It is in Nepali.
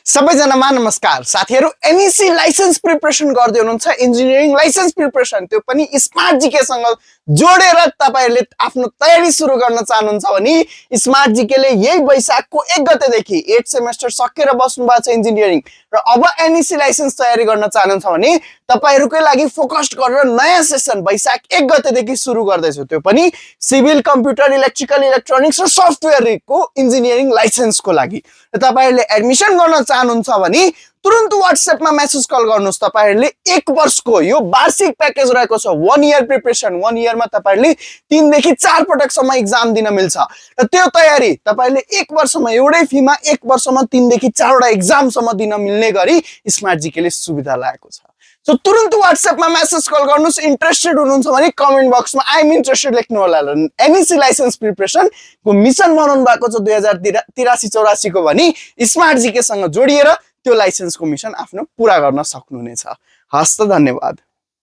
सबैजनामा नमस्कार साथीहरु एमएससी लाइसेन्स प्रिपरेसन गर्दै हुनुहुन्छ इन्जिनियरिङ लाइसेन्स प्रिपरेसन त्यो पनि स्मार्ट जीके सँग जोडेर तपाईहरुले आफ्नो तयारी सुरु गर्न चाहनुहुन्छ भने स्मार्ट जीके ले यही वैशाखको 1 गतेदेखि 8 सेमेस्टर सकेर बस्नु भएको छ इन्जिनियरिङ र अब एमएससी लाइसेन्स तयारी गर्न चाहनुहुन्छ भने तपाईहरुकै लागि फोकस्ड गरेर नयाँ सेसन वैशाख 1 गतेदेखि सुरु गर्दै छु त्यो पनि सिभिल कम्प्युटर इलेक्ट्रिकल इलेक्ट्रोनिक्स र सफ्टवेयरको इन्जिनियरिङ लाइसेन्सको लागि र तपाईहरुले एडमिसन गर्न चाहनुहुन्छ भने तुरुन्त व्हाट्सएपमा मेसेज कल गर्नुस् तपाईहरुले 1 वर्षको यो वार्षिक प्याकेज रहेको छ 1 इयर प्रिपरेसन 1 इयरमा तपाईहरुले 3 देखि 4 पटकसम्म एक्जाम दिन मिल्छ र त्यो तयारी तपाईहरुले 1 वर्षमा एउटै फीमा 1 वर्षमा 3 देखि 4 वटा एक्जामसम्म दिन मिल्ने गरी स्मार्ट जीकेले सुविधा लागेको छ सो तुरुन्त व्हाट्सएपमा मेसेज कल गर्नुस् इन्ट्रेस्टेड हुनुहुन्छ भने कमेन्ट बक्समा आई एम इन्ट्रेस्टेड लेख्नु होला एमएससी लाइसेन्स प्रिपरेसन को मिशन बनाउनु भएको छ 2083-84 को भने स्मार्ट जीके सँग जोडिएर त्यो लाइसेन्सको मिशन आफ्नो पूरा गर्न सक्नुहुनेछ हस्त धन्यवाद।